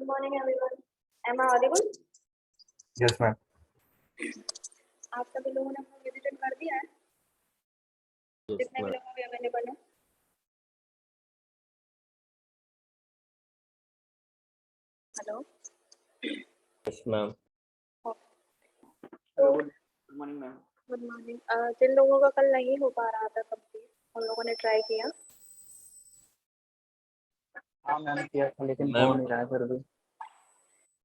Good morning, everyone. Am I audible? Yes, ma'am. आप सभी लोगों ने अपना विजिट कर दिया है? Yes, जितने भी ma'am. लोग अभी अवेलेबल हैं? हेलो. Yes, ma'am. तो Good morning, ma'am. Good morning. जिन लोगों का कल नहीं हो पा रहा था कंप्लीट, उन लोगों ने ट्राई किया. हाँ मैम किया था लेकिन Ma'am. हो नहीं रहा है फिर भी.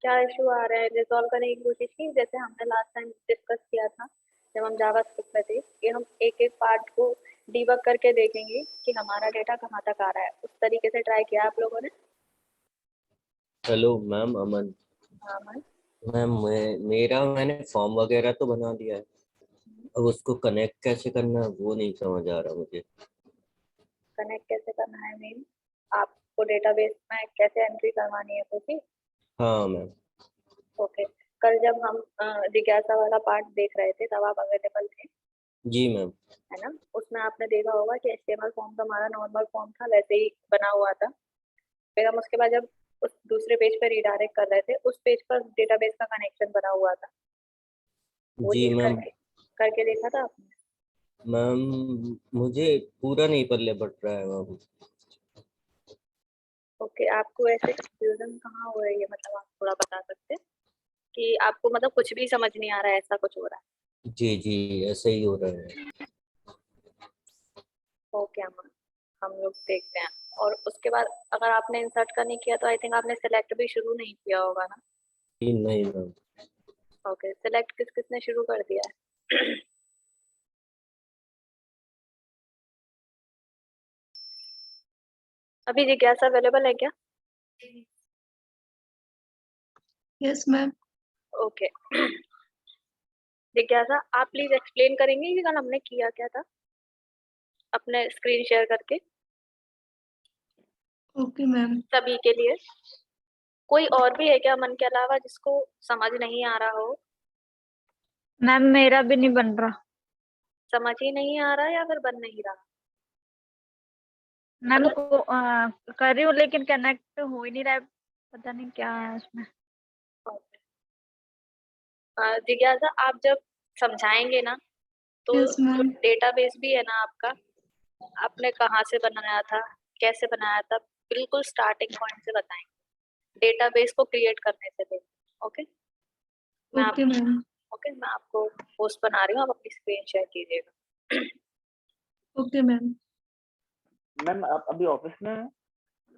क्या इशू आ रहा है रिजॉल्व करने की कोशिश की, जैसे हमने लास्ट टाइम डिस्कस किया था जब हम जावास्क्रिप्ट पे थे कि हम एक एक पार्ट को डीबग करके देखेंगे कि हमारा डेटा कहाँ तक आ रहा है. उस तरीके से ट्राई किया आप लोगों ने? हेलो मैम, अमन. हाँ मैम. मैम मैंने फॉर्म वगैरह तो बना दिया है. अब उसको कनेक्ट कैसे करना है वो नहीं समझ आ रहा मुझे. कनेक्ट कैसे करना है मीन आपको डेटाबेस में कैसे एंट्री करवानी है पूछी? हाँ मैम. ओके. कल जब हम जिज्ञासा वाला पार्ट देख रहे थे तब आप अवेलेबल थे, जी मैम. है ना? उसमें आपने देखा होगा कि एचटीएमएल फॉर्म तो हमारा नॉर्मल फॉर्म था, वैसे ही बना हुआ था. फिर हम उसके बाद जब उस दूसरे पेज पर रिडायरेक्ट कर रहे थे, उस पेज पर डेटाबेस का कनेक्शन बना हुआ था. वो जी चीज मैम. करके देखा था आपने? मैम मुझे पूरा नहीं पल्ले पड़ रहा है मैम. ओके. आपको ऐसे कंफ्यूजन कहाँ हो रही है, मतलब आप थोड़ा बता सकते हैं कि आपको मतलब कुछ भी समझ नहीं आ रहा है, ऐसा कुछ हो रहा है? जी जी, ऐसे ही हो रहा है. ओके अमन, हम लोग देखते हैं. और उसके बाद अगर आपने इंसर्ट का नहीं किया तो आई थिंक आपने सेलेक्ट भी शुरू नहीं किया होगा ना? जी नहीं मैम. ओके. सेलेक्ट किस किसने शुरू कर दिया है? अभी जिज्ञासा अवेलेबल है क्या? Yes ma'am. ओके. जिज्ञासा आप प्लीज एक्सप्लेन करेंगे कि कल हमने किया क्या था, अपने स्क्रीन शेयर करके ओके मैम. सभी के लिए. कोई और भी है क्या मन के अलावा जिसको समझ नहीं आ रहा हो? मैम मेरा भी नहीं बन रहा. समझ ही नहीं आ रहा या फिर बन नहीं रहा? मैम को कर रही हूँ लेकिन कनेक्ट हो ही नहीं रहा है. पता नहीं क्या है उसमें. Okay. जिज्ञासा आप जब समझाएंगे ना तो यस मैम. डेटाबेस भी है ना आपका, आपने कहाँ से बनाया था, कैसे बनाया था, बिल्कुल स्टार्टिंग पॉइंट से बताएंगे डेटाबेस को क्रिएट करने से पहले. ओके. मैं ओके मैम. ओके, मैं आपको पोस्ट बना रही हूँ, आप अपनी स्क्रीन शेयर कीजिएगा. Okay ma'am. मैम आप अभी ऑफिस में हैं?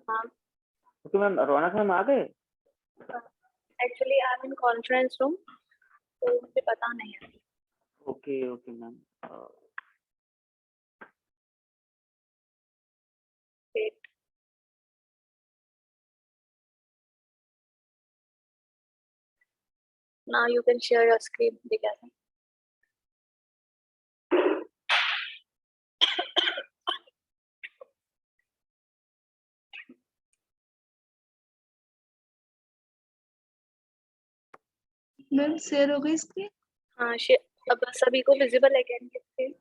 हाँ. तो मैम रौनक मैम आ गए? Actually I am in conference room, तो मुझे पता नहीं है. Okay okay ma'am. Wait. Now you can share your screen together. Ma'am share हो गई स्क्रीन. हाँ, अब सभी को विजिबल है क्या इनकी स्क्रीन?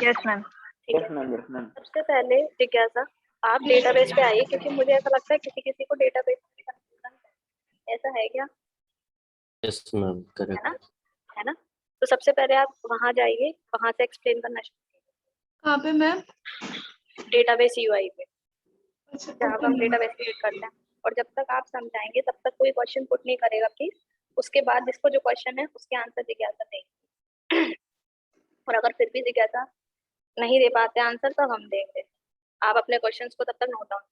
Yes ma'am. ठीक यस है. Ma'am yes ma'am. सबसे पहले जिज्ञासा आप डेटाबेस पे आइए, क्योंकि मुझे ऐसा लगता है किसी किसी को डेटाबेस में कंफ्यूजन है. ऐसा है क्या? यस मैम, है करेक्ट. ना? है ना? तो सबसे पहले आप वहां जाइए, वहां से एक्सप्लेन करना शुरू कहाँ पे मैम? कीजिए डेटाबेस यूआई पे, अच्छा. जहाँ ओके पर हम मैम. डेटाबेस क्रिएट करते हैं. और जब तक आप समझाएंगे तब तक कोई क्वेश्चन पुट नहीं करेगा प्लीज. उसके बाद जिसको जो क्वेश्चन है उसके आंसर जिज्ञासा देंगे. और अगर फिर भी जिज्ञासा नहीं दे पाते आंसर तो हम देंगे. आप अपने क्वेश्चंस को तब तक नोट डाउन.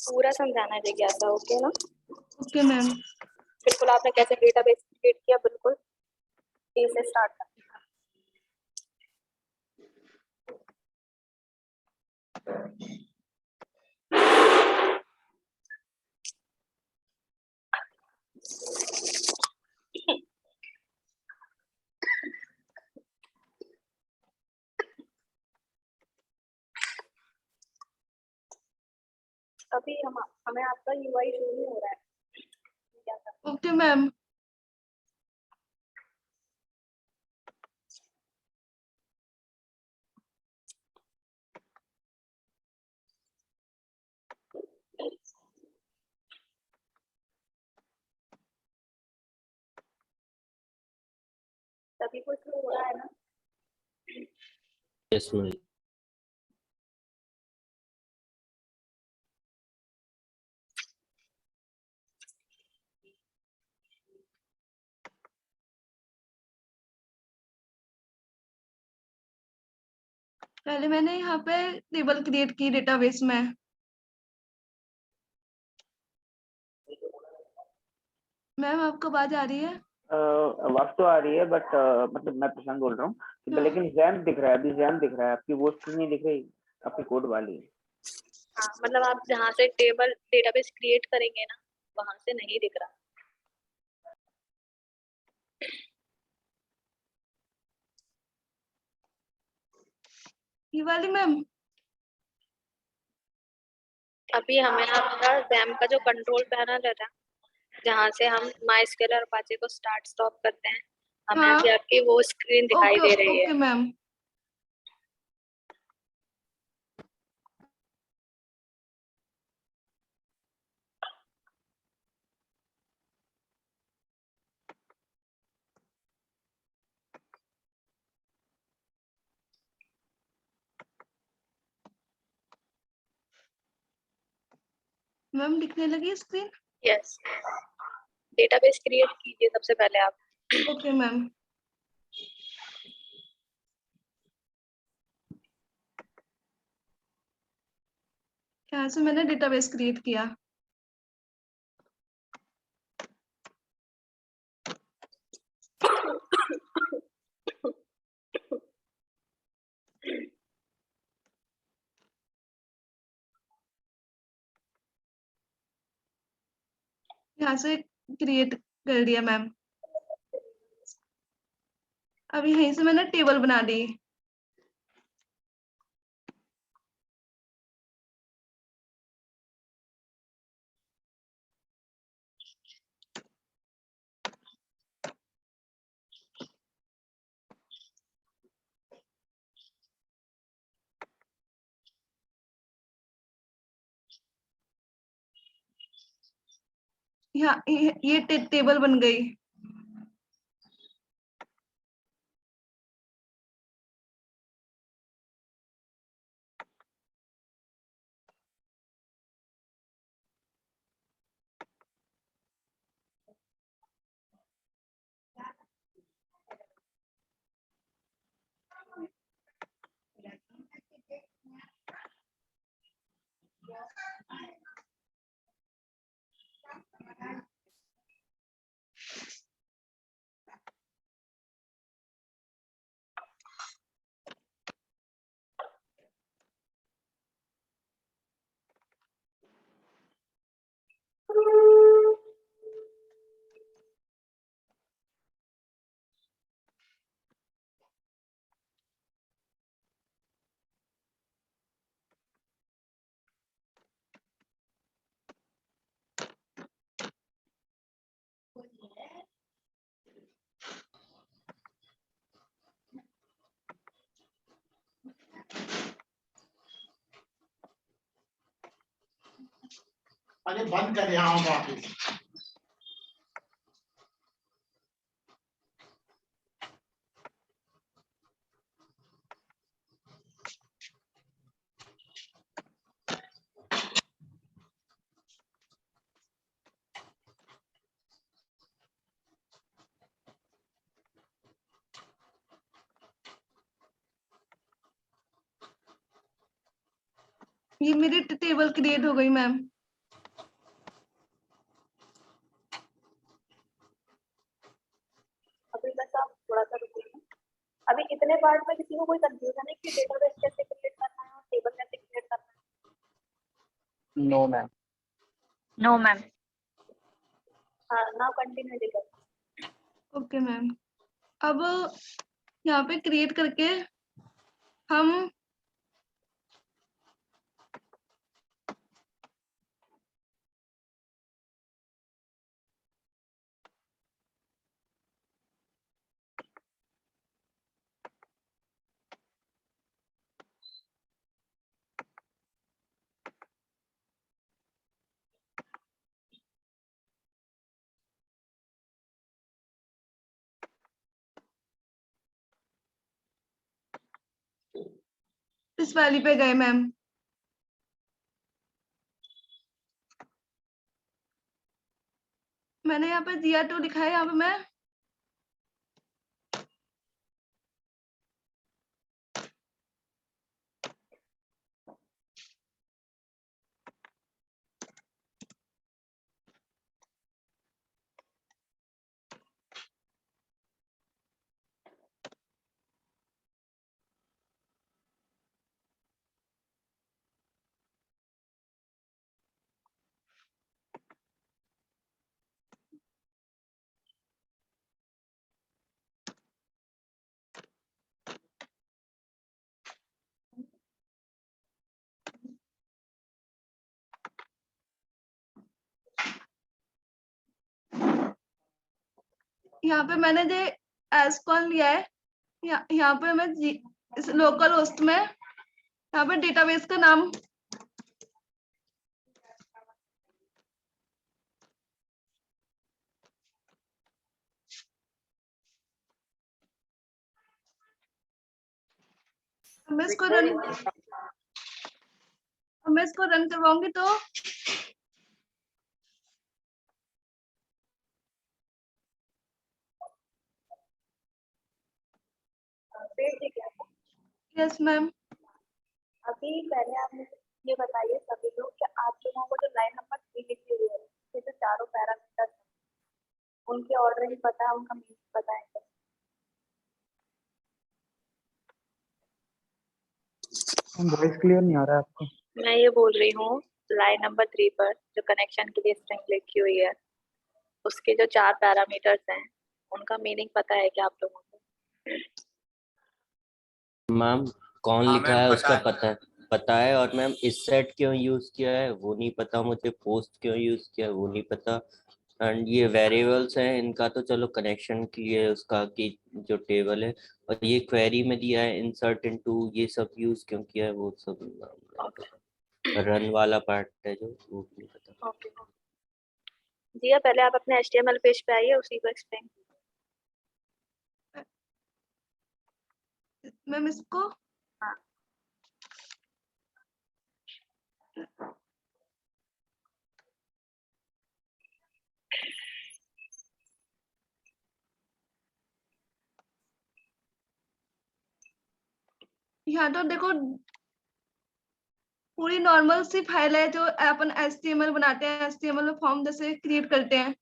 पूरा समझाना है जिज्ञासा. ओके ना? Okay ma'am. बिल्कुल. आपने कैसे डेटाबेस क्रिएट किया, बिल्कुल ए से स्टार्ट करना. अभी हमें आपका यूआई शो नहीं हो रहा है. Okay ma'am. सभी को शुरू हो रहा है ना? Yes ma'am. पहले मैंने यहाँ पे टेबल क्रिएट की डेटाबेस में। मैम आपको आवाज आ रही है? आवाज तो आ रही है बट मतलब मैं प्रशांत बोल रहा हूँ हाँ। लेकिन जैम दिख रहा है, अभी जैम दिख रहा है, आपकी वो स्क्रीन नहीं दिख रही, आपकी कोड वाली। हाँ, मतलब आप जहाँ से टेबल डेटाबेस क्रिएट करेंगे ना, वहां से नहीं दिख रहा। ये वाली मैम? अभी हमें आपका जैम का जो कंट्रोल पैनल है ना, जहाँ से हम माइस्क्ल और अपाचे को स्टार्ट स्टॉप करते हैं, हमें हाँ। अभी आपकी वो स्क्रीन दिखाई ओके दे रही है। Okay ma'am. मैम दिखने लगी स्क्रीन? यस, डेटाबेस क्रिएट कीजिए सबसे पहले आप। Okay ma'am. यहाँ से मैंने डेटाबेस क्रिएट किया। यहाँ से क्रिएट कर दिया मैम। अब यहीं से मैंने टेबल बना दी। यहाँ ये टेबल बन गई। अरे बंद कर यहाँ वापिस। ये मेरी टेबल क्रिएट हो गई मैम। अभी बस आप थोड़ा सा रुकिए। अभी इतने पार्ट में किसी को कोई कंफ्यूजन है कि डेटाबेस कैसे क्रिएट करना है और टेबल कैसे क्रिएट करना है? No ma'am. No ma'am. हाँ, नाउ कंटिन्यू दीजिए। Okay ma'am. अब यहाँ पे क्रिएट करके हम इस वैली पे गए मैम। मैंने यहाँ पे GR2 लिखा है, यहाँ पे मैं यहाँ पे मैंने जो एसकॉन लिया है, यहाँ पे मैं इस लोकल होस्ट में यहाँ पे डेटाबेस का नाम मैं इसको रन करवाऊंगी तो पेज जिज्ञासा, यस मैम। अभी पहले आप मुझे ये बताइए सभी लोग कि आपके वहाँ वो जो लाइन नंबर 3 लिखी हुई है, ये जो चारों पैरामीटर उनके ऑर्डर ही पता है, उनका मीनिंग पता है क्या? वॉइस क्लियर नहीं आ रहा है आपका। मैं ये बोल रही हूँ, लाइन नंबर 3 पर जो कनेक्शन के लिए स्ट्रिंग लिखी हुई है, उसके जो 4 पैरामीटर्स हैं, उनका मीनिंग पता है क्या आप लोगों को? मैम कौन हाँ लिखा मैम, है पता उसका है। पता है। और मैम इस सेट क्यों यूज किया है वो नहीं पता मुझे, पोस्ट क्यों यूज किया है वो नहीं पता। एंड ये वेरिएबल्स हैं इनका तो चलो कनेक्शन के लिए उसका की जो टेबल है, और ये क्वेरी में दिया है इंसर्ट इनटू, ये सब यूज क्यों किया है वो सब नहीं पता। रन वाला पार्ट है जो वो नहीं पता। ओके जी, पहले आप अपने HTML पेज पे आइए, उसी को एक्सप्लेन। मैम इसको हाँ, यहाँ तो देखो पूरी नॉर्मल सी फाइल है जो अपन HTML बनाते हैं, HTML में फॉर्म जैसे क्रिएट करते हैं।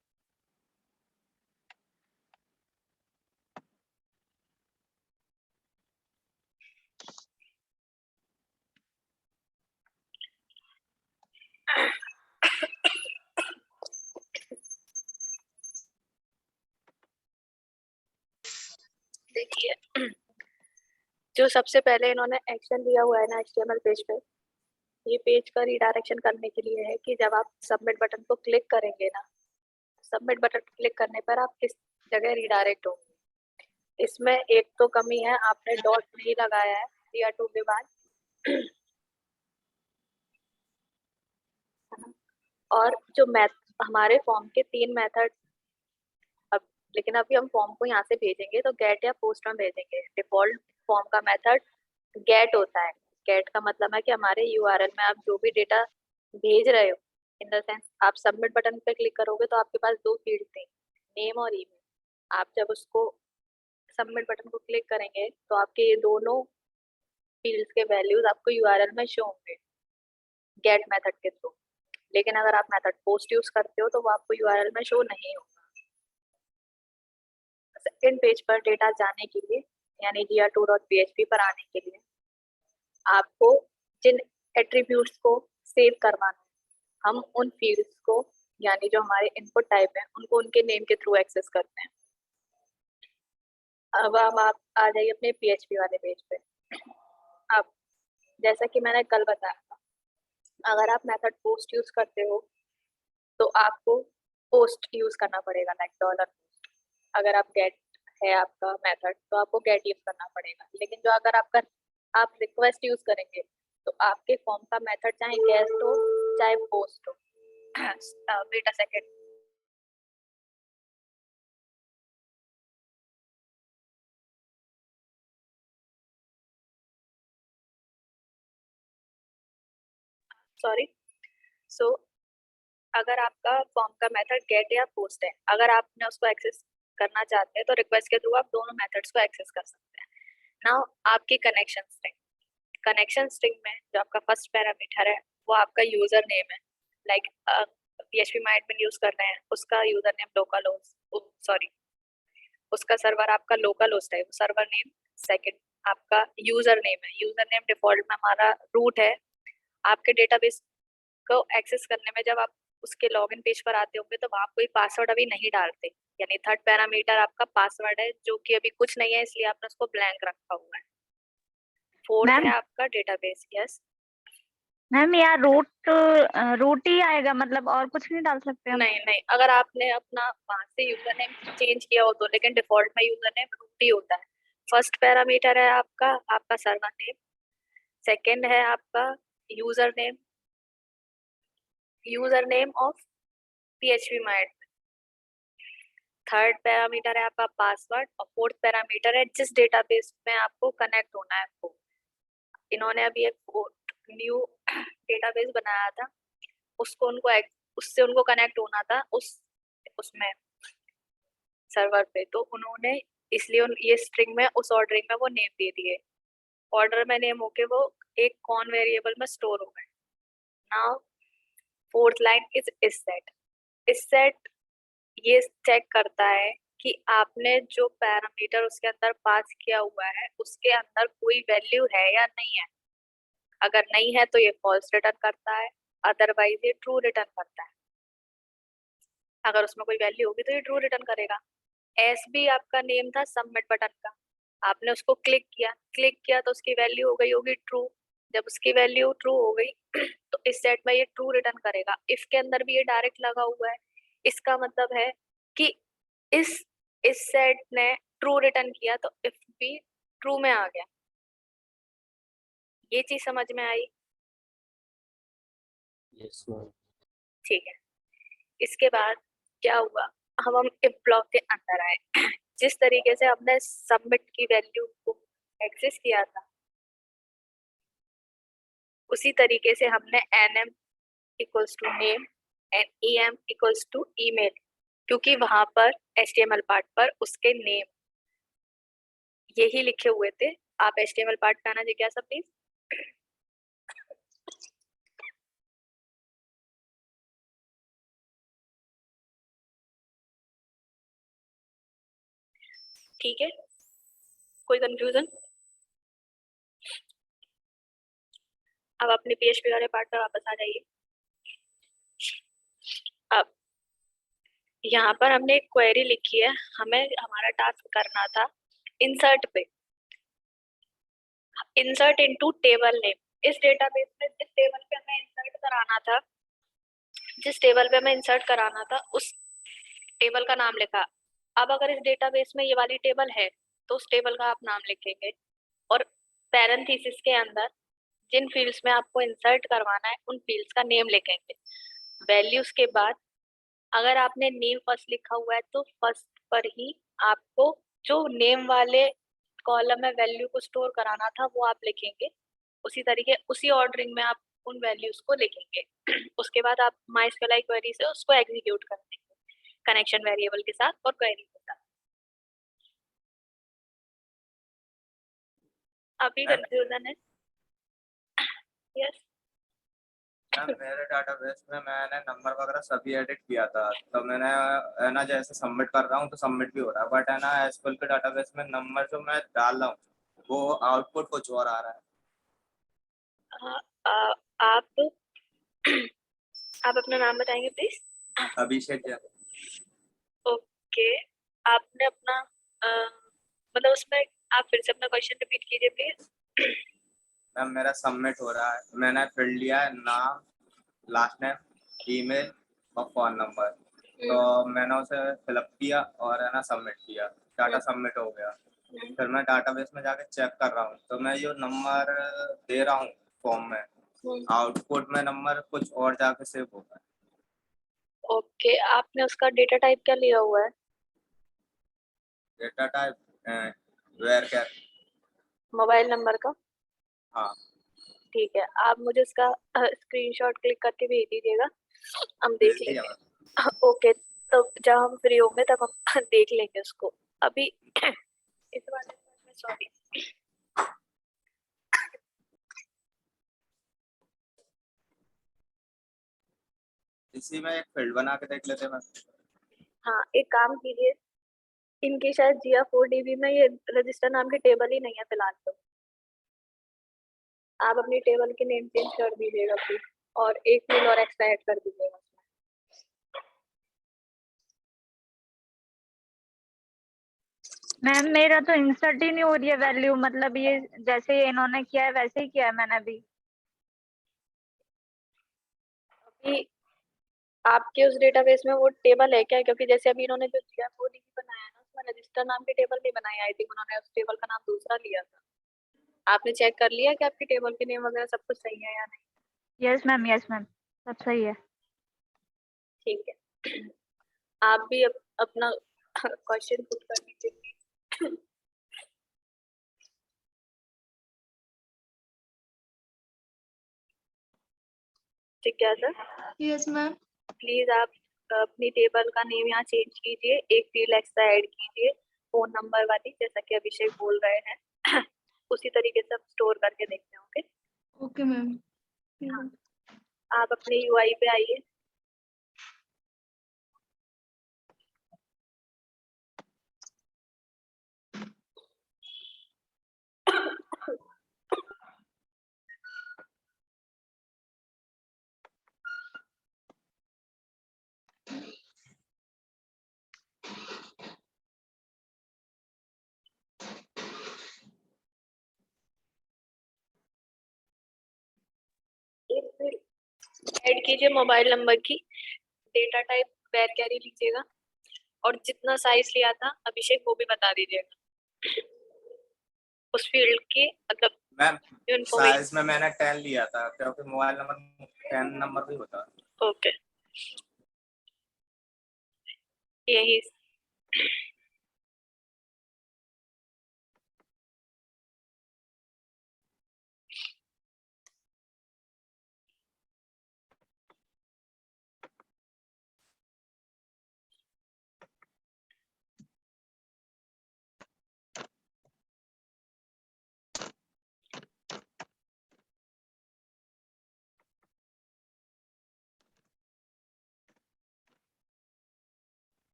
देखिए, जो सबसे पहले इन्होंने एक्शन दिया हुआ है ना HTML पेज पे, ये पेज का रिडायरेक्शन करने के लिए है कि जब आप सबमिट बटन को क्लिक करेंगे ना, सबमिट बटन क्लिक करने पर आप किस जगह रिडायरेक्ट होंगे। इसमें एक तो कमी है, आपने डॉट नहीं लगाया है GR2 के बाद, और जो हमारे फॉर्म के 3 मेथड, अब लेकिन अभी हम फॉर्म को यहाँ से भेजेंगे तो गेट या पोस्ट में भेजेंगे। डिफॉल्ट फॉर्म का मेथड गेट होता है। गेट का मतलब है कि हमारे URL में आप जो भी डेटा भेज रहे हो, इन द सेंस आप सबमिट बटन पे क्लिक करोगे तो आपके पास 2 फील्ड थे, नेम और ईमेल। आप जब उसको सबमिट बटन को क्लिक करेंगे तो आपके ये दोनों फील्ड्स के वैल्यूज आपको URL में शो होंगे गेट मेथड के थ्रू। लेकिन अगर आप मेथड पोस्ट यूज करते हो तो वो आपको URL में शो नहीं होगा। सेकेंड पेज पर डेटा जाने के लिए, यानी gr2.php पर आने के लिए आपको जिन एट्रीब्यूट्स को सेव करवाना है, हम उन फील्ड्स को, यानी जो हमारे इनपुट टाइप है, उनको उनके नेम के थ्रू एक्सेस करते हैं। अब आप आ जाइए अपने PHP वाले पेज पे। अब जैसा कि मैंने कल बताया था, अगर आप मेथड पोस्ट यूज करते हो तो आपको पोस्ट यूज करना पड़ेगा, लाइक $पोस्ट। अगर आप गेट है आपका मेथड तो आपको गेट यूज करना पड़ेगा। लेकिन जो अगर आप रिक्वेस्ट यूज करेंगे तो आपके फॉर्म का मेथड चाहे गेस्ट हो चाहे पोस्ट हो। Wait a second. Sorry. So अगर आपका फॉर्म का मेथड गेट या पोस्ट है, अगर आपने उसको एक्सेस करना चाहते हैं तो रिक्वेस्ट के थ्रू आप दोनों मेथड्स को एक्सेस कर सकते हैं। नाउ आपकी कनेक्शन स्ट्रिंग में जो आपका फर्स्ट पैरामीटर है वो आपका यूजर नेम है। लाइक PHP में एडमिन यूज कर रहे हैं, उसका user name local host, sorry उसका सर्वर आपका लोकल होस्ट है, वो सर्वर नेम। सेकंड आपका यूजर नेम है, यूजर नेम डिफॉल्ट में हमारा रूट है। आपके डेटाबेस को एक्सेस करने में जब आप उसके लॉगिन पेज पर आते होंगे तो वहाँ कोई पासवर्ड अभी नहीं डालते, यानी थर्ड पैरामीटर आपका पासवर्ड है जो कि अभी कुछ नहीं है, इसलिए आपने उसको ब्लैंक रखा हुआ है। फोर्थ मैम है आपका डेटाबेस। यस मैम यार रूट ही आएगा, मतलब और कुछ नहीं डाल सकते हम? नहीं, अगर आपने अपना वहां से यूजर नेम चेंज किया हो तो, लेकिन डिफॉल्ट में यूजर नेम रूट ही होता है। फर्स्ट पैरामीटर है आपका सर्वर नेम। सेकंड है आपका user name of PHP my admin. Third parameter है आपका पासवर्ड और फोर्थ पैरामीटर है जिस डेटाबेस में आपको कनेक्ट होना है आपको। इन्होंने अभी एक न्यू डेटाबेस बनाया था, उससे उनको कनेक्ट होना था उसमें सर्वर पे, तो उन्होंने इसलिए ये स्ट्रिंग में उस ऑर्डरिंग में वो नेम दे दिए। ऑर्डर में नेम होके वो एक कॉन वेरिएबल में स्टोर हो गए। Now fourth line is set ये चेक करता है कि आपने जो पैरामीटर उसके अंदर पास किया हुआ है उसके अंदर कोई वैल्यू है या नहीं है। अगर नहीं है तो ये फॉल्स रिटर्न करता है, अदरवाइज ये ट्रू रिटर्न करता है। अगर उसमें कोई वैल्यू होगी तो ये ट्रू रिटर्न करेगा। एस भी आपका नेम था सबमिट बटन का, आपने उसको क्लिक किया तो उसकी वैल्यू हो गई होगी ट्रू। जब उसकी वैल्यू ट्रू हो गई तो इस सेट में ये ट्रू रिटर्न करेगा। इफ के अंदर भी ये डायरेक्ट लगा हुआ है, इसका मतलब है कि इस सेट ने ट्रू रिटर्न किया तो इफ भी ट्रू में आ गया। ये चीज समझ में आई? Yes ma'am. ठीक है। इसके बाद क्या हुआ, हम इफ ब्लॉक के अंदर आए। जिस तरीके से हमने सबमिट की वैल्यू को एक्सेस किया था उसी तरीके से हमने nm equals to name and em equals to email, क्योंकि वहां पर HTML पार्ट पर उसके नेम यही लिखे हुए थे। आप HTML पार्ट पे आना जिज्ञासा प्लीज। ठीक है, कोई कंफ्यूजन? अब अपने PHP वाले पार्ट पर वापस आ जाइए। अब यहाँ पर हमने एक क्वेरी लिखी है, हमें हमारा टास्क करना था इंसर्ट पे, इंसर्ट इनटू टेबल नेम। इस डेटाबेस में जिस टेबल पे हमें इंसर्ट कराना था उस टेबल का नाम लिखा। अब अगर इस डेटाबेस में ये वाली टेबल है तो उस टेबल का आप नाम लिखेंगे और पैरेंथेसिस के अंदर जिन फील्ड्स में आपको इंसर्ट करवाना है उन फील्ड्स का नेम लिखेंगे। वैल्यूज के बाद अगर आपने नेम फर्स्ट लिखा हुआ है तो फर्स्ट पर ही आपको जो नेम वाले कॉलम में वैल्यू को स्टोर कराना था वो आप लिखेंगे। उसी ऑर्डरिंग में आप उन वैल्यूज को लिखेंगे। उसके बाद आप MySQL क्वेरी से उसको एग्जीक्यूट कर देंगे कनेक्शन वेरिएबल के साथ और क्वेरी के साथ। अभी कंफ्यूजन है? यस मैम मेरे डाटाबेस में मैंने नंबर वगैरह सभी एडिट किया था, तो मैंने है ना जैसे सबमिट कर रहा हूँ तो सबमिट भी हो रहा है, बट है ना एसक्यूएल के डाटाबेस में नंबर जो मैं डाल रहा हूँ वो आउटपुट कुछ और आ रहा है। आप अपना नाम बताएंगे प्लीज? अभिषेक जैन। ओके, आपने अपना मतलब उसमें आप फिर से अपना क्वेश्चन रिपीट कीजिए प्लीज। मैम मेरा सबमिट हो रहा है, मैंने फिल लिया है नाम, लास्ट नेम, ईमेल और फोन नंबर, तो मैंने उसे फिलअप किया और है ना सबमिट किया, डाटा सबमिट हो गया। फिर मैं डाटाबेस में जाके चेक कर रहा हूँ तो मैं जो नंबर दे रहा हूँ फॉर्म में, आउटपुट में नंबर कुछ और जाके सेव होगा। ओके, आपने उसका डेटा टाइप क्या लिया हुआ है? Data type varchar. Mobile number का? हाँ। ठीक है, आप मुझे इसका स्क्रीनशॉट क्लिक करके भेज दीजिएगा, हम देख भेज दिया लेंगे। ओके, तो जब हम फ्री होंगे तब हम देख लेंगे उसको। अभी इस वाले में सॉरी, इसी में एक फील्ड बना के देख लेते हैं मैम। हाँ एक काम कीजिए, इनकी शायद GR4DB में ये रजिस्टर नाम की टेबल ही नहीं है फिलहाल, तो आप अपनी टेबल के नेम चेंज कर दीजिएगा प्लीज, और एक फील्ड और एक्स्ट्रा ऐड कर दीजिएगा। मैम मेरा तो इंसर्ट ही नहीं हो रही है वैल्यू, मतलब ये जैसे इन्होंने किया है वैसे ही किया है मैंने भी। अभी आपके उस डेटाबेस में वो टेबल है क्या? क्योंकि जैसे अभी इन्होंने जो GR4DB बनाया है ना, उसमें रजिस्टर नाम की टेबल नहीं बनाई, आई थिंक उन्होंने उस टेबल का नाम दूसरा लिया था। आपने चेक कर लिया कि आपकी टेबल के नेम वगैरह सब कुछ सही है या नहीं? यस मैम सब सही है। ठीक है, आप भी अपना क्वेश्चन पुट कर दीजिए। ठीक है सर, यस मैम। प्लीज आप अपनी टेबल का नेम यहाँ चेंज कीजिए, एक फील्ड एक्स्ट्रा ऐड कीजिए फोन नंबर वाली, जैसा कि अभिषेक बोल रहे हैं। उसी तरीके से आप स्टोर करके देखते हैं। Okay, okay ma'am. हाँ, आप अपने UI पे आइए। एक फील्ड ऐड कीजिए मोबाइल नंबर की, डेटा टाइप वेर कैरी लीजिएगा, और जितना साइज लिया था अभिषेक वो भी बता दीजिएगा उस फील्ड की, मतलब मैम जो इन्फॉर्मेशन। साइज में मैंने 10 लिया था क्योंकि मोबाइल नंबर 10 नंबर भी होता है। ओके, यही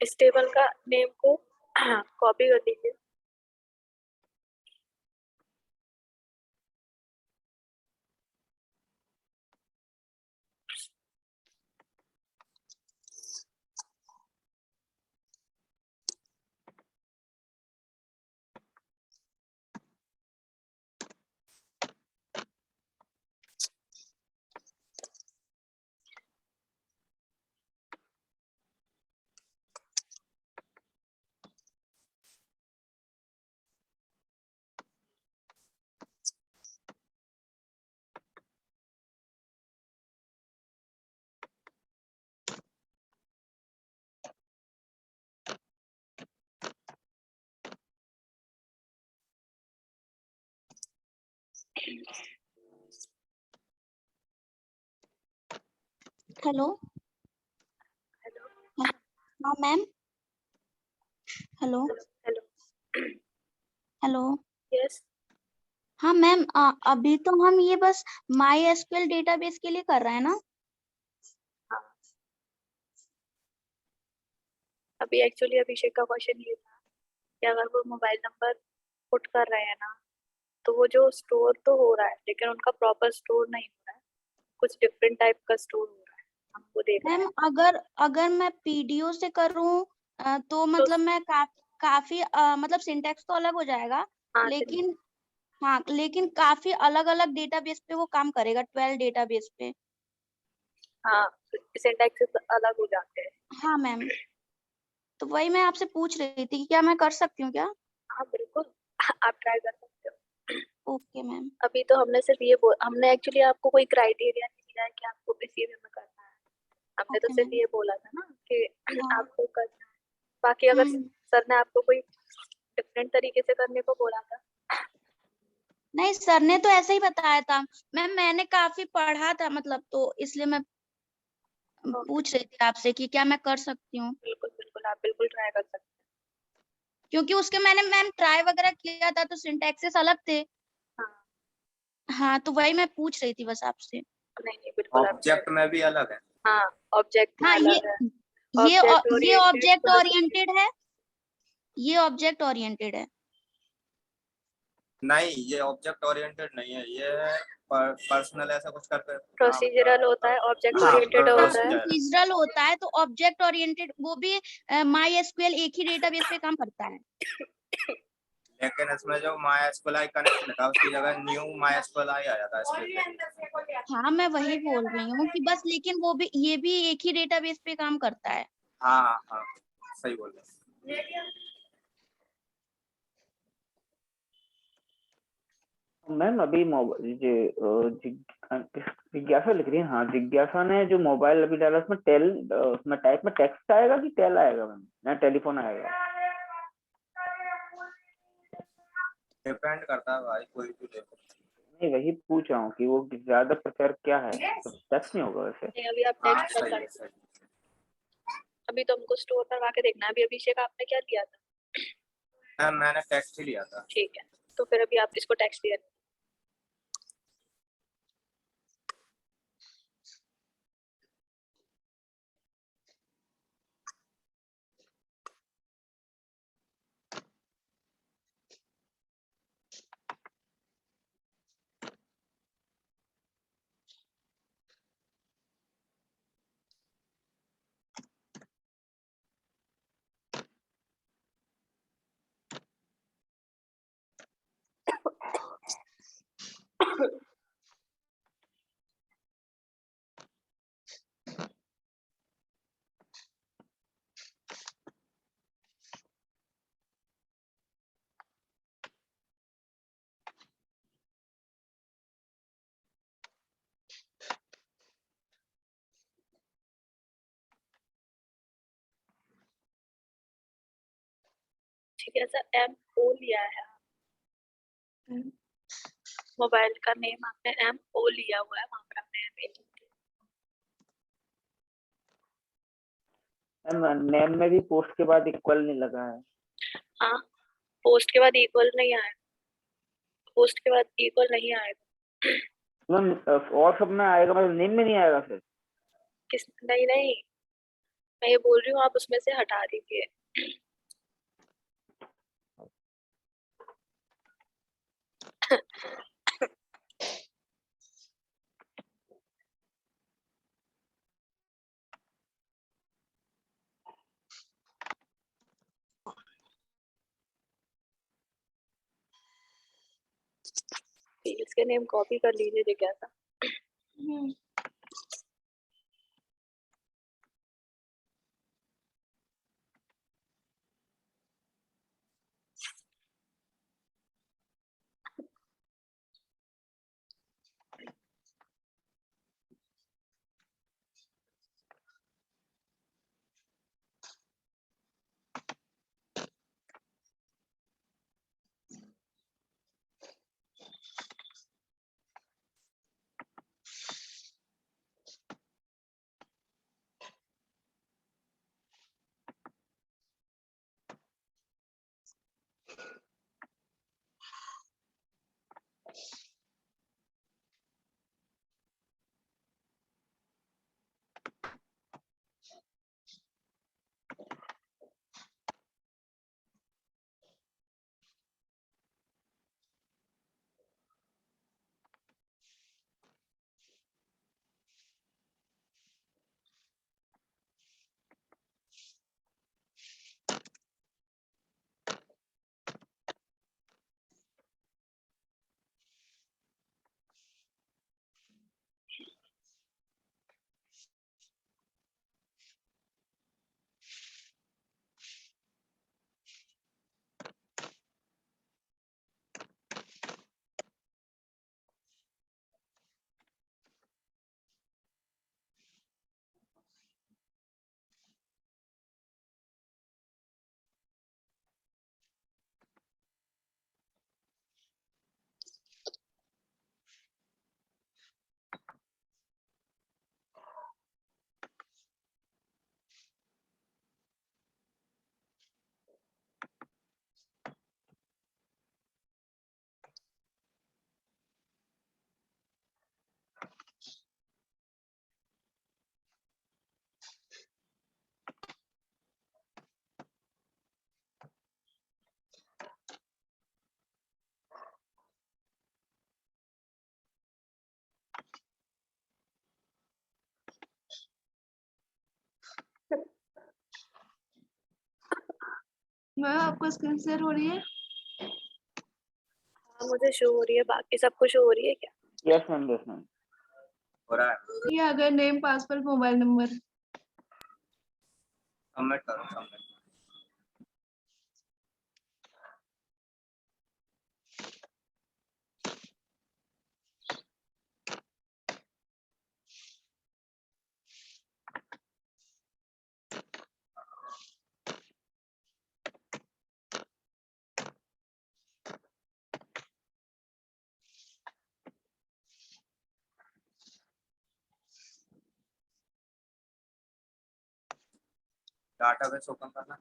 इस टेबल का नेम को कॉपी कर दीजिए। हेलो। हेलो, हाँ ma'am. Hello. Hello, hello. Yes, हाँ मैम, अभी तो हम ये बस माई एसक्यूएल डेटाबेस के लिए कर रहे हैं ना। अभी एक्चुअली अभिषेक का क्वेश्चन ये था कि अगर वो मोबाइल नंबर पुट कर रहे हैं ना, तो वो जो स्टोर तो हो रहा है लेकिन उनका प्रॉपर स्टोर नहीं हो रहा है, कुछ डिफरेंट टाइप का स्टोर हो रहा है, हम वो देख रहे मैम हैं। अगर अगर मैं पीडीओ से करूँ तो मतलब मैं काफी मतलब सिंटैक्स तो अलग हो जाएगा, हाँ लेकिन हाँ लेकिन काफी अलग अलग डेटाबेस पे वो काम करेगा, 12 डेटाबेस पे। हाँ, सिंटैक्स अलग हो जाते हैं। हाँ मैम, तो वही मैं आपसे पूछ रही थी कि क्या मैं कर सकती हूँ क्या। हाँ बिल्कुल, आप ट्राई कर सकते हो। Okay ma'am. अभी तो हमने सिर्फ हमने एक्चुअली आपको कोई क्राइटेरिया नहीं दिया है कि आपको किसी वे में करना है। हमने तो ओके सिर्फ मैम। ये बोला था ना कि हाँ। आपको करना है। बाकी अगर हम्म। सर ने आपको कोई डिफरेंट तरीके से करने को बोला था? नहीं, सर ने तो ऐसे ही बताया था मैम, मैंने काफी पढ़ा था मतलब, तो इसलिए मैं पूछ रही थी आपसे कि क्या मैं कर सकती हूँ, बिल्कुल बिल्कुल, आप बिल्कुल ट्राई कर सकते क्योंकि उसके मैंने मैम ट्राई वगैरह किया था तो सिंटैक्सेस अलग थे। हैं। हाँ, हाँ, तो वही मैं पूछ रही थी बस आपसे। नहीं नहीं, बिल्कुल आप try ऑब्जेक्ट में भी अलग है। हाँ, ऑब्जेक्ट में हाँ, अलग है। ये ऑब्जेक्ट ऑब्जेक्ट ओरिएंटेड, ओरिएंटेड है, ये ऑब्जेक्ट ओरिएंटेड है। नहीं, ये ऑब्जेक्ट ओरिएंटेड नहीं है, ये पर्सनल ऐसा कुछ करके प्रोसीजरल होता है, ऑब्जेक्ट हाँ, ओरिएंटेड हाँ, होता है। प्रोसीजरल होता है, तो ऑब्जेक्ट ओरिएंटेड वो भी माई एसक्यूएल एक ही डेटाबेस पे काम करता है। लेकिन इसमें जो MySQL कनेक्ट लिखा उसकी जगह न्यू MySQL आ जाता है इसके पे। हाँ, मैं वही बोल रही हूँ कि बस, लेकिन वो भी, ये भी एक ही डेटाबेस पे काम करता है। हाँ हाँ हाँ, सही बोल रहे हैं। मैम अभी जिज्ञासा लिख रही है। हाँ, जिज्ञासा ने जो मोबाइल अभी डाला उसमें उसमें टाइप में टेक्स्ट आएगा कि टेल आएगा मैम, या टेलीफोन आएगा? डिपेंड करता है भाई, कोई भी देखो। नहीं, वही पूछ रहा हूँ कि वो ज्यादा प्रेफर क्या है, तो टेक्स्ट नहीं होगा वैसे? नहीं, अभी आप हाँ टेक्स्ट कर सही है, सकते सही। हैं। अभी तो हमको स्टोर करवा के देखना है। अभी अभिषेक आपने क्या लिया था? मैम मैंने टेक्स्ट ही लिया था। ठीक है, तो फिर अभी आप इसको टेक्स्ट दिया। ठीक है सर, MO लिया है। मोबाइल का नेम आपने MO लिया हुआ है, वहाँ पर आपने M मैम नेम में भी पोस्ट के बाद इक्वल नहीं लगा है। हाँ, पोस्ट के बाद इक्वल नहीं आएगा, पोस्ट के बाद इक्वल नहीं आएगा। मैम और सब में आएगा, मतलब नेम में नहीं आएगा फिर? नहीं नहीं, मैं ये बोल रही हूँ, आप उसमें से हटा दीजिए। फील्ड्स के नेम कॉपी कर लीजिए जिज्ञासा। मैम आपको स्क्रीन शेयर हो रही है? हाँ मुझे शो हो रही है, बाकी सबको शो हो रही है क्या? Yes ma'am, yes ma'am. हो रहा है। ये अगर name, password, mobile number. Submit करो, सबमिट। डाटाबेस ओपन करना।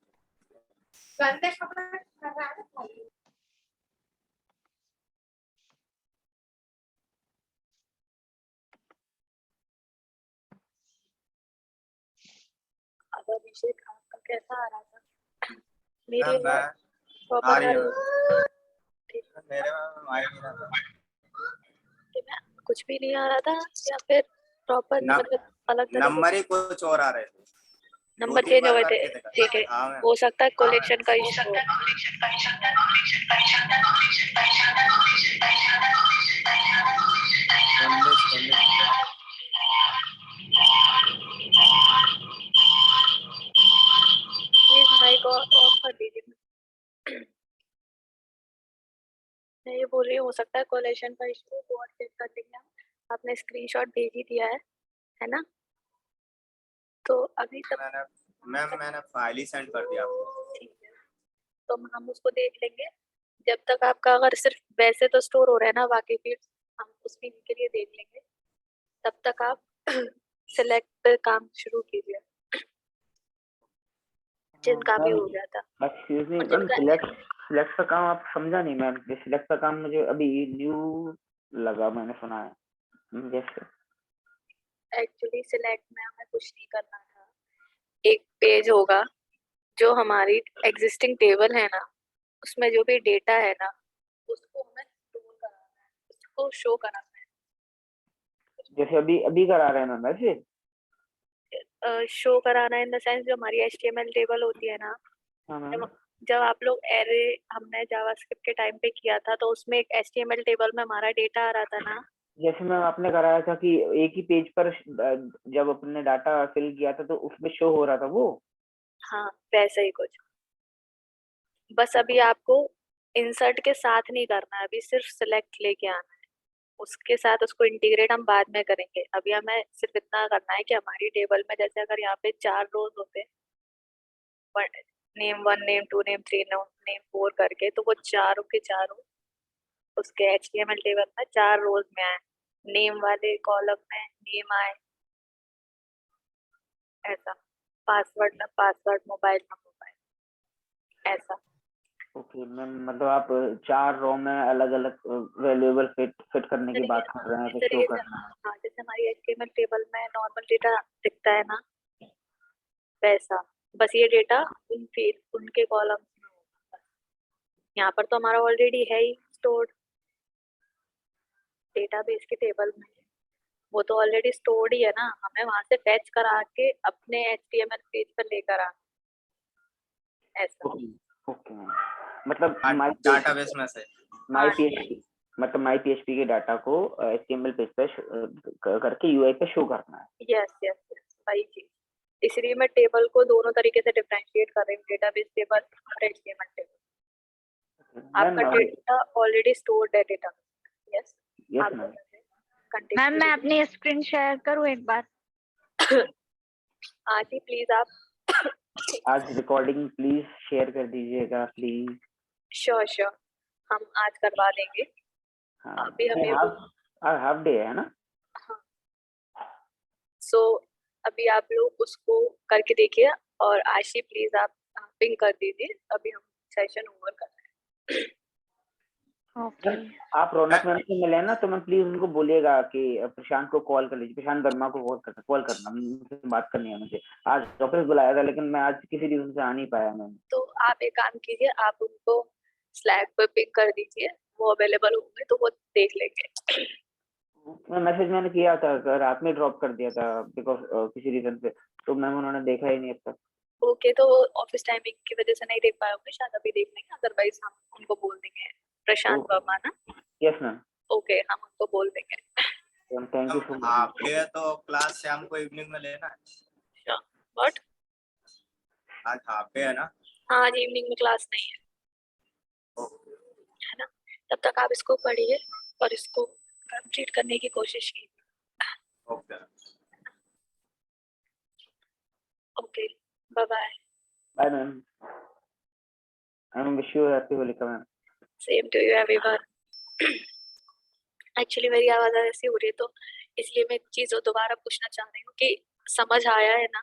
अब अभिषेक आपका कैसा आ रहा था? मेरी मैम मैं प्रॉपर आ आ रही है। रही है? मेरे में आ ही नहीं रहा था। कि मैं कुछ भी नहीं आ रहा था या फिर प्रॉपर ना- मतलब अलग तरह नंबर ही कुछ और आ रहे थे। नंबर 2-3 चेंज हो बार गए थे? करके देखा। ठीक है, हाँ मैम। हो सकता है कलेक्शन का इशू हो। प्लीज माइक ऑफ कर दीजिए। मैं ये बोल रही हूँ हो सकता है कोलेशन का इशू हो, और चेक कर लेंगे हम। आपने स्क्रीनशॉट भेज ही दिया है ना? तो अभी तक मैंने फाइल ही सेंड कर दिया आपको। ठीक है, तो हम उसको देख लेंगे। जब तक आपका अगर सिर्फ वैसे तो स्टोर हो रहा है ना बाकी फील्ड्स, हम उस फील्ड के लिए देख लेंगे। तब तक आप सिलेक्ट पे काम शुरू कीजिए, जिनका भी हो गया था। एक्सक्यूज मी और मैम, जिनका सिलेक्ट का काम आप समझा नहीं मैम। सिलेक्ट का काम मुझे अभी न्यू लगा, मैंने सुना है। जैसे एक्चुअली सिलेक्ट में हमें कुछ नहीं करना था। एक पेज होगा जो हमारी एग्जिस्टिंग टेबल है ना, उसमें जो भी डेटा है ना, उसको हमें स्टोर कराना है, उसको शो कराना जैसे अभी अभी करा रहे हैं मैम वैसे। है। शो कराना इन द सेंस जो हमारी HTML टेबल होती है ना, हाँ मैम। जब आप लोग एरे हमने जावास्क्रिप्ट के टाइम पे किया था तो उसमें एक HTML टेबल में हमारा डेटा आ रहा था ना। जैसे मैम आपने कराया था कि एक ही पेज पर जब अपने डाटा फिल किया था तो उसमें शो हो रहा था वो। हाँ वैसे ही कुछ। बस अभी आपको इंसर्ट के साथ नहीं करना है, अभी सिर्फ सिलेक्ट लेके आना है। उसके साथ उसको इंटीग्रेट हम बाद में करेंगे। अभी हमें सिर्फ इतना करना है कि हमारी टेबल में जैसे अगर यहाँ पे 4 रोज होते हैं, नेम 1 नेम 2 नेम 3 नेम 4 करके, तो वो चारों के चारों उसके HTML टेबल में 4 रोज में आए, नेम वाले कॉलम में नेम आए, ऐसा। पासवर्ड मोबाइल ना मोबाइल, ऐसा। ओके मैम, मतलब आप 4 रो में अलग अलग वैल्यूएबल फिट करने की बात कर रहे हैं, तो शो करना है। हाँ जैसे हमारी HTML टेबल में नॉर्मल डेटा दिखता है ना, वैसा। बस ये डेटा उनके कॉलम में होगा। यहाँ पर तो हमारा ऑलरेडी है ही स्टोर्ड डेटाबेस के टेबल में, वो तो ऑलरेडी स्टोर्ड ही है ना। हमें वहां से फैच करा के अपने HTML पेज पर लेकर आना, ऐसा। ओके मैम, मतलब डाटाबेस में से माई PHP, मतलब माई PHP के डाटा को HTML पेज पे करके UI पे शो करना है। यस यस यस, वही चीज। इसलिए मैं टेबल को दोनों तरीके से डिफरेंशिएट कर रही हूँ, डेटाबेस टेबल और HTML टेबल। आपका डेटा ऑलरेडी स्टोर्ड है data. Yes yes ma'am. Ma'am मैं अपनी स्क्रीन शेयर करूँ एक बार? आजी प्लीज आप आज रिकॉर्डिंग प्लीज शेयर कर दीजिएगा प्लीज। श्योर श्योर, हम आज करवा देंगे। हाँ, अभी हमें हाफ डे है ना। सो अभी आप लोग उसको करके देखिए, और आशी प्लीज आप पिंग कर दीजिए। अभी हम सेशन ओवर कर रहे हैं। ओके। आप रौनक मैम से मिले ना, तो मैम प्लीज उनको बोलिएगा कि प्रशांत को कॉल कर लीजिए, प्रशांत वर्मा को कॉल करना, उनसे बात करनी है मुझे। आज ऑफिस बुलाया था लेकिन मैं आज किसी रीजन से आ नहीं पाया मैम। तो आप एक काम कीजिए, आप उनको स्लैक पर पिंग कर दीजिए, वो अवेलेबल होंगे तो वो देख लेंगे। मैं मैसेज मैंने किया था, रात में ड्रॉप कर दिया था बिकॉज किसी रीजन से, तो मैम उन्होंने देखा ही नहीं अब तक। ओके, तो ऑफिस टाइमिंग की वजह से नहीं देख पाए होंगे, शायद अभी देख लेंगे, अदरवाइज हम उनको बोल देंगे। प्रशांत Okay. वर्मा ना? यस मैम, ओके, हम उनको बोल देंगे। Thank you so much. Half day है तो क्लास शाम को इवनिंग में लेना है। व्हाट? आज हाफ डे है ना? हाँ, आज इवनिंग में क्लास नहीं है, है ना? तब तक आप इसको पढ़िए और इसको कंप्लीट करने की कोशिश कीजिए। Okay okay, bye bye. Bye ma'am, I am wish you happy Holika ma'am. Same to you everyone. Actually मेरी आवाज ऐसी हो रही है, तो इसलिए मैं चीज़ों दोबारा पूछना चाह रही हूँ कि समझ आया है ना?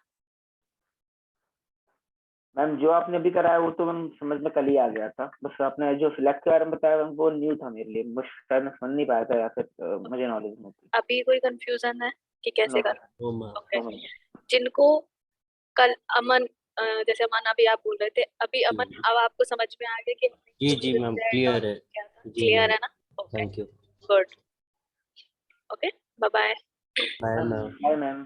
मैम जो आपने अभी कराया वो तो मैम समझ में कल ही आ गया था, बस आपने जो सिलेक्ट के बारे में बताया मैम वो न्यू था मेरे लिए, बस शायद मैं समझ नहीं पाया था या फिर मुझे नॉलेज नहीं थी। अभी कोई कंफ्यूजन है कि कैसे No, करना? ओ मैम, ओके, no, मैम। जिनको कल अमन जैसे अमन अभी आप बोल रहे थे, अभी अमन अब आपको समझ में आ गया कि जी मैम, क्लियर है। जी क्लियर मैम, है ना? Okay, thank you. Good. Okay, bye bye. Bye ma'am. Bye ma'am.